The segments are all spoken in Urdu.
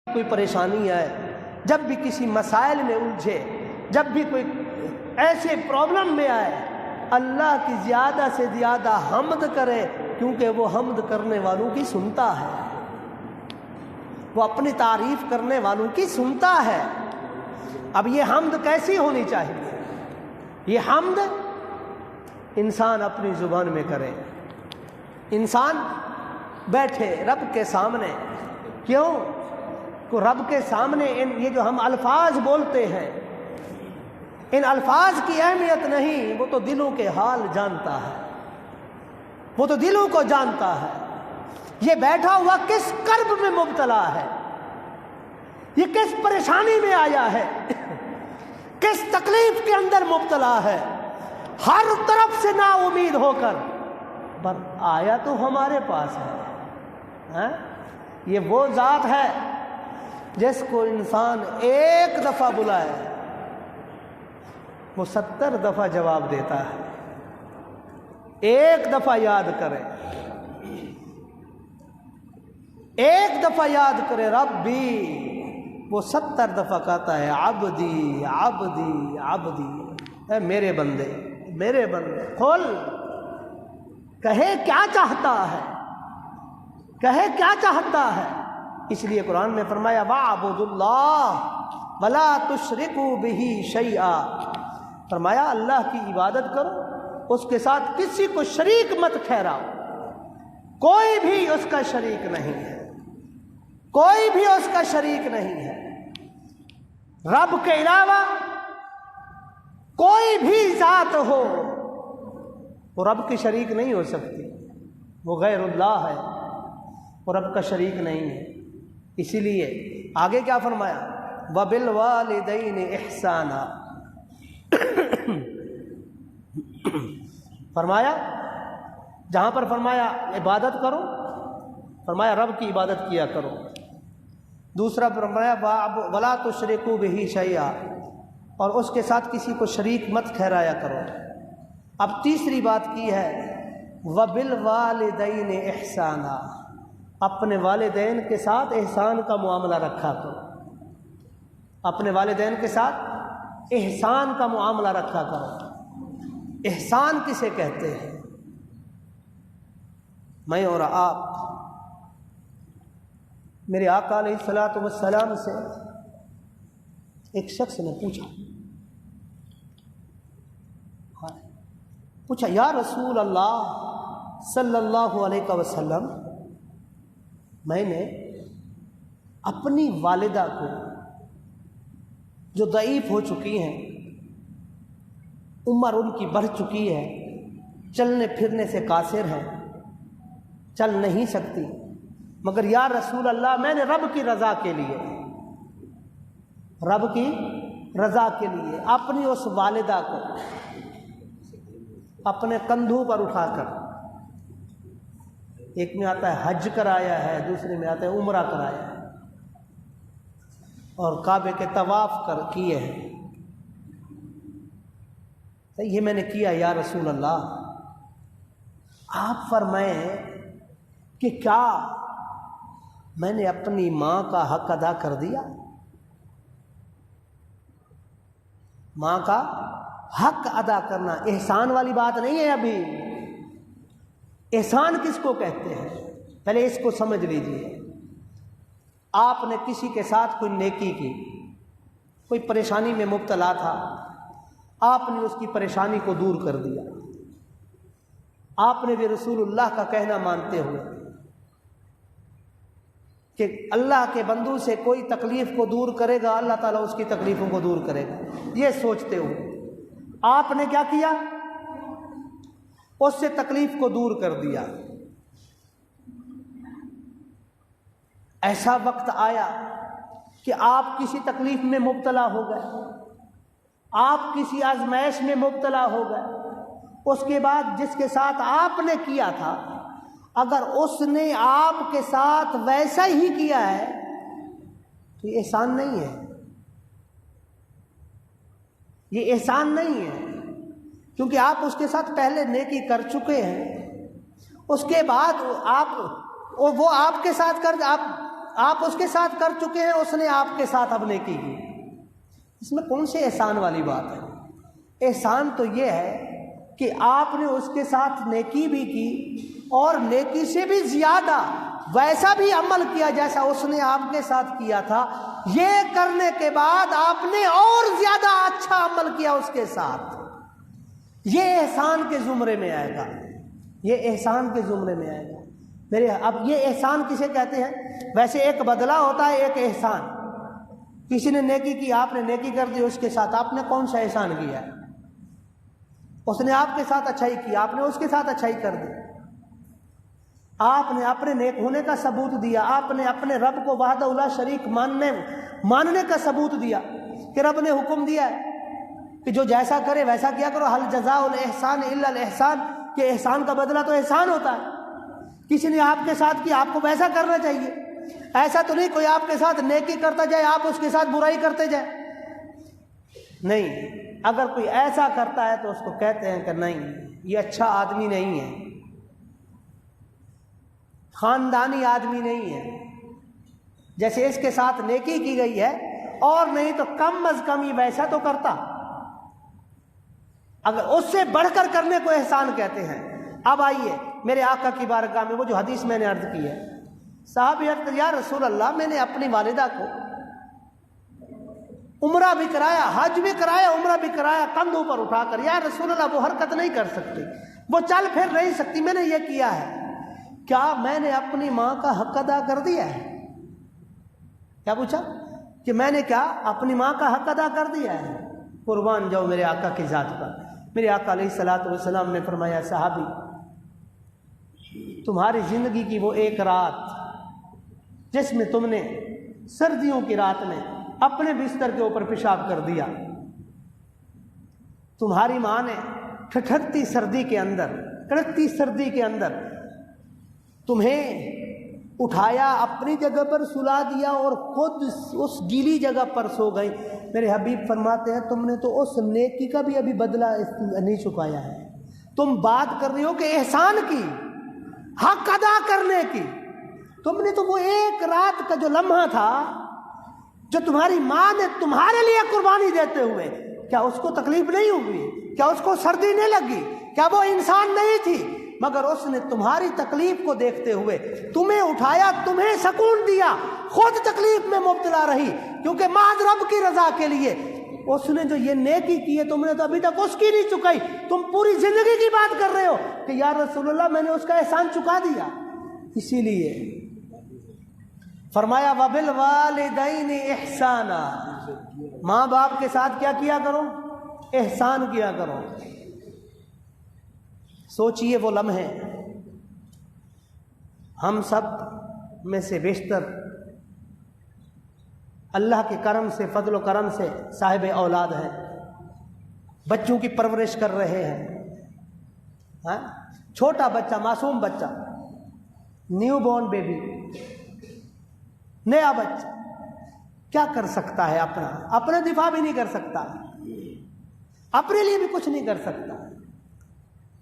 کوئی پریشانی آئے، جب بھی کسی مسائل میں الجھے، جب بھی کوئی ایسے پرابلم میں آئے، اللہ کی زیادہ سے زیادہ حمد کرے، کیونکہ وہ حمد کرنے والوں کی سنتا ہے، وہ اپنی تعریف کرنے والوں کی سنتا ہے۔ اب یہ حمد کیسی ہونی چاہیے؟ یہ حمد انسان اپنی زبان میں کرے، انسان بیٹھے رب کے سامنے، کیوں کہ رب کے سامنے یہ جو ہم الفاظ بولتے ہیں، ان الفاظ کی اہمیت نہیں، وہ تو دلوں کے حال جانتا ہے، وہ تو دلوں کو جانتا ہے۔ یہ بیٹھا ہوا کس کرب میں مبتلا ہے، یہ کس پریشانی میں آیا ہے، کس تکلیف کے اندر مبتلا ہے، ہر طرف سے نا امید ہو کر، پر آیا تو ہمارے پاس ہے۔ یہ وہ ذات ہے جس کو انسان ایک دفعہ بلائے وہ 70 دفعہ جواب دیتا ہے، ایک دفعہ یاد کرے، ایک دفعہ یاد کرے ربی، وہ 70 دفعہ کہتا ہے عبدی عبدی عبدی، اے میرے بندے میرے بندے، کھول، کہے کیا چاہتا ہے، کہے کیا چاہتا ہے۔ اس لیے قرآن میں فرمایا وَاعْبُدُوا اللَّهَ وَلَا تُشْرِكُوا بِهِ شَيْئًا، فرمایا اللہ کی عبادت کرو، اس کے ساتھ کسی کو شریک مت ٹھہراؤ، کوئی بھی اس کا شریک نہیں ہے، کوئی بھی اس کا شریک نہیں ہے۔ رب کے علاوہ کوئی بھی ذات ہو وہ رب کی شریک نہیں ہو سکتی، وہ غیر اللہ ہے، وہ رب کا شریک نہیں ہے۔ اسی لیے آگے کیا فرمایا وَبِالْوَالِدَيْنِ إِحْسَانًا، فرمایا جہاں پر فرمایا عبادت کرو، فرمایا رب کی عبادت کیا کرو، دوسرا فرمایا وَلَا تُشْرِكُوا بِهِ شَيْئًا، اور اس کے ساتھ کسی کو شریک مت ٹھہرایا کرو۔ اب تیسری بات کی ہے وَبِالْوَالِدَيْنِ إِحْسَانًا، اپنے والدین کے ساتھ احسان کا معاملہ رکھا کرو، اپنے والدین کے ساتھ احسان کا معاملہ رکھا کرو۔ احسان کسے کہتے ہیں؟ میں اور آپ، میرے آقا علیہ الصلوۃ والسلام سے ایک شخص نے پوچھا یا رسول اللہ صلی اللہ علیہ وسلم، میں نے اپنی والدہ کو جو ضعیف ہو چکی ہیں، عمر ان کی بڑھ چکی ہے، چلنے پھرنے سے قاصر ہیں، چل نہیں سکتی، مگر یا رسول اللہ میں نے رب کی رضا کے لیے، رب کی رضا کے لیے اپنی اس والدہ کو اپنے کندھوں پر اٹھا کر، ایک میں آتا ہے حج کرایا ہے، دوسرے میں آتا ہے عمرہ کرایا ہے، اور کعبے کے طواف کیے ہیں، یہ میں نے کیا یا رسول اللہ۔ آپ فرمائیں کہ کیا میں نے اپنی ماں کا حق ادا کر دیا؟ ماں کا حق ادا کرنا احسان والی بات نہیں ہے۔ ابھی احسان کس کو کہتے ہیں؟ پہلے اس کو سمجھ لیجئے۔ آپ نے کسی کے ساتھ کوئی نیکی کی، کوئی پریشانی میں مبتلا تھا، آپ نے اس کی پریشانی کو دور کر دیا، آپ نے بھی رسول اللہ کا کہنا مانتے ہوئے کہ اللہ کے بندوں سے کوئی تکلیف کو دور کرے گا، اللہ تعالیٰ اس کی تکلیفوں کو دور کرے گا، یہ سوچتے ہوئے آپ نے کیا کیا؟ اس سے تکلیف کو دور کر دیا۔ ایسا وقت آیا کہ آپ کسی تکلیف میں مبتلا ہو گئے، آپ کسی آزمائش میں مبتلا ہو گئے، اس کے بعد جس کے ساتھ آپ نے کیا تھا اگر اس نے آپ کے ساتھ ویسا ہی کیا ہے تو یہ احسان نہیں ہے، یہ احسان نہیں ہے، کیونکہ آپ اس کے ساتھ پہلے نیکی کر چکے ہیں، اس کے بعد وہ آپ کے ساتھ کر آپ آپ اس کے ساتھ کر چکے ہیں، اس نے آپ کے ساتھ اب نیکی کی، اس میں کون سے احسان والی بات ہے؟ احسان تو یہ ہے کہ آپ نے اس کے ساتھ نیکی بھی کی اور نیکی سے بھی زیادہ ویسا بھی عمل کیا جیسا اس نے آپ کے ساتھ کیا تھا۔ یہ کرنے کے بعد آپ نے اور زیادہ اچھا عمل کیا اس کے ساتھ، یہ احسان کے زمرے میں آئے گا، یہ احسان کے زمرے میں آئے گا میرے۔ اب یہ احسان کسے کہتے ہیں؟ ویسے ایک بدلہ ہوتا ہے، ایک احسان۔ کسی نے نیکی کی، آپ نے نیکی کر دی اس کے ساتھ، آپ نے کون سا احسان کیا ہے؟ اس نے آپ کے ساتھ اچھائی کی، آپ نے اس کے ساتھ اچھائی کر دی، آپ نے اپنے نیک ہونے کا ثبوت دیا، آپ نے اپنے رب کو وحدہ لا شریک ماننے کا ثبوت دیا کہ رب نے حکم دیا ہے کہ جو جیسا کرے ویسا کیا کرو، حل جزاء الاحسان الا الاحسان، کہ احسان کا بدلہ تو احسان ہوتا ہے۔ کسی نے آپ کے ساتھ کیا، آپ کو ویسا کرنا چاہیے، ایسا تو نہیں کوئی آپ کے ساتھ نیکی کرتا جائے آپ اس کے ساتھ برائی کرتے جائیں، نہیں۔ اگر کوئی ایسا کرتا ہے تو اس کو کہتے ہیں کہ نہیں، یہ اچھا آدمی نہیں ہے، خاندانی آدمی نہیں ہے، جیسے اس کے ساتھ نیکی کی گئی ہے، اور نہیں تو کم از کم یہ ویسا تو کرتا، اگر اس سے بڑھ کر کرنے کو احسان کہتے ہیں۔ اب آئیے میرے آقا کی بارگاہ میں وہ جو حدیث میں نے عرض کی ہے، صحابی عرض یا رسول اللہ، میں نے اپنی والدہ کو عمرہ بھی کرایا، حج بھی کرایا، عمرہ بھی کرایا، کندھوں پر اٹھا کر، یا رسول اللہ وہ حرکت نہیں کر سکتی، وہ چل پھر نہیں سکتی، میں نے یہ کیا ہے، کیا میں نے اپنی ماں کا حق ادا کر دیا ہے؟ کیا پوچھا؟ کہ میں نے کیا اپنی ماں کا حق ادا کر دیا ہے؟ قربان جاؤ میرے آقا کی ذات پر۔ میرے آقا علیہ الصلوۃ والسلام نے فرمایا، صحابی تمہاری زندگی کی وہ ایک رات جس میں تم نے سردیوں کی رات میں اپنے بستر کے اوپر پیشاب کر دیا، تمہاری ماں نے ٹھٹھرتی سردی کے اندر، کڑکتی سردی کے اندر تمہیں اٹھایا، اپنی جگہ پر سلا دیا اور خود اس گیلی جگہ پر سو گئی۔ میرے حبیب فرماتے ہیں تم نے تو اس نیکی کا بھی ابھی بدلہ نہیں چکایا ہے، تم بات کر رہی ہو کہ احسان کی، حق ادا کرنے کی، تم نے تو وہ ایک رات کا جو لمحہ تھا جو تمہاری ماں نے تمہارے لیے قربانی دیتے ہوئے، کیا اس کو تکلیف نہیں ہوئی؟ کیا اس کو سردی نہیں لگی؟ کیا وہ انسان نہیں تھی؟ مگر اس نے تمہاری تکلیف کو دیکھتے ہوئے تمہیں اٹھایا، تمہیں سکون دیا، خود تکلیف میں مبتلا رہی، کیونکہ محض رب کی رضا کے لیے اس نے جو یہ نیکی کی ہے تم نے تو ابھی تک اس کی نہیں چکائی، تم پوری زندگی کی بات کر رہے ہو کہ یا رسول اللہ میں نے اس کا احسان چکا دیا۔ اسی لیے فرمایا وَبِالْوَالِدَيْنِ إِحْسَانًا، ماں باپ کے ساتھ کیا کیا کرو؟ احسان کیا کرو۔ سوچئے وہ لمحے، ہم سب میں سے بیشتر اللہ کے کرم سے، فضل و کرم سے صاحب اولاد ہیں، بچوں کی پرورش کر رہے ہیں، چھوٹا بچہ، معصوم بچہ، نیو بورن بیبی، نیا بچہ کیا کر سکتا ہے؟ اپنا دفاع بھی نہیں کر سکتا، اپنے لیے بھی کچھ نہیں کر سکتا،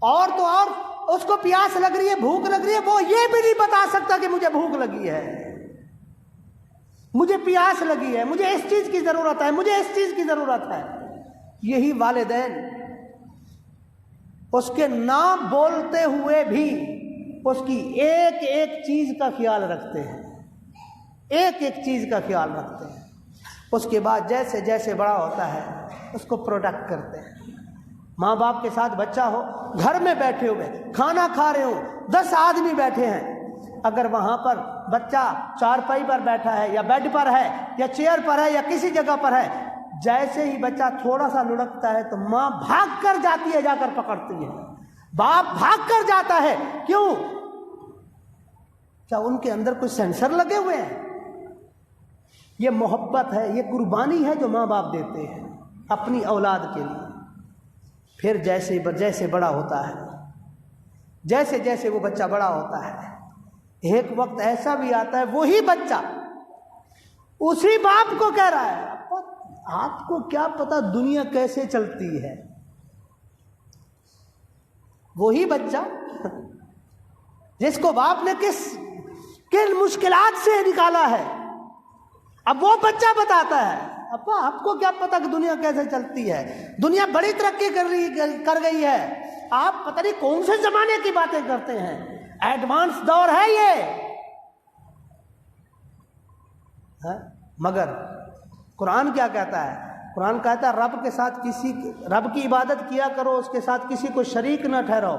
اور تو اور اس کو پیاس لگ رہی ہے، بھوک لگ رہی ہے، وہ یہ بھی نہیں بتا سکتا کہ مجھے بھوک لگی ہے، مجھے پیاس لگی ہے، مجھے اس چیز کی ضرورت ہے، مجھے اس چیز کی ضرورت ہے۔ یہی والدین اس کے نام بولتے ہوئے بھی اس کی ایک ایک چیز کا خیال رکھتے ہیں، ایک ایک چیز کا خیال رکھتے ہیں، اس کے بعد جیسے جیسے بڑا ہوتا ہے اس کو پروٹیکٹ کرتے ہیں۔ ماں باپ کے ساتھ بچہ ہو، گھر میں بیٹھے ہوئے کھانا کھا رہے ہوں، 10 آدمی بیٹھے ہیں، اگر وہاں پر بچہ چارپائی پر بیٹھا ہے یا بیڈ پر ہے یا چیئر پر ہے یا کسی جگہ پر ہے، جیسے ہی بچہ تھوڑا سا لڑکتا ہے تو ماں بھاگ کر جاتی ہے، جا کر پکڑتی ہے، باپ بھاگ کر جاتا ہے۔ کیوں؟ کیا ان کے اندر کوئی سینسر لگے ہوئے ہیں؟ یہ محبت ہے، یہ قربانی ہے جو ماں باپ دیتے ہیں اپنی اولاد کے لیے۔ پھر جیسے جیسے بڑا ہوتا ہے، جیسے جیسے وہ بچہ بڑا ہوتا ہے، ایک وقت ایسا بھی آتا ہے وہی بچہ اسی باپ کو کہہ رہا ہے آپ کو کیا پتا دنیا کیسے چلتی ہے۔ وہی بچہ جس کو باپ نے کن مشکلات سے نکالا ہے۔ اب وہ بچہ بتاتا ہے ابا آپ کو کیا پتا کہ دنیا کیسے چلتی ہے، دنیا بڑی ترقی کر گئی ہے، آپ پتہ نہیں کون سے زمانے کی باتیں کرتے ہیں، ایڈوانس دور ہے یہ۔ مگر قرآن کیا کہتا ہے؟ قرآن کہتا ہے رب کے ساتھ رب کی عبادت کیا کرو، اس کے ساتھ کسی کو شریک نہ ٹھہراؤ۔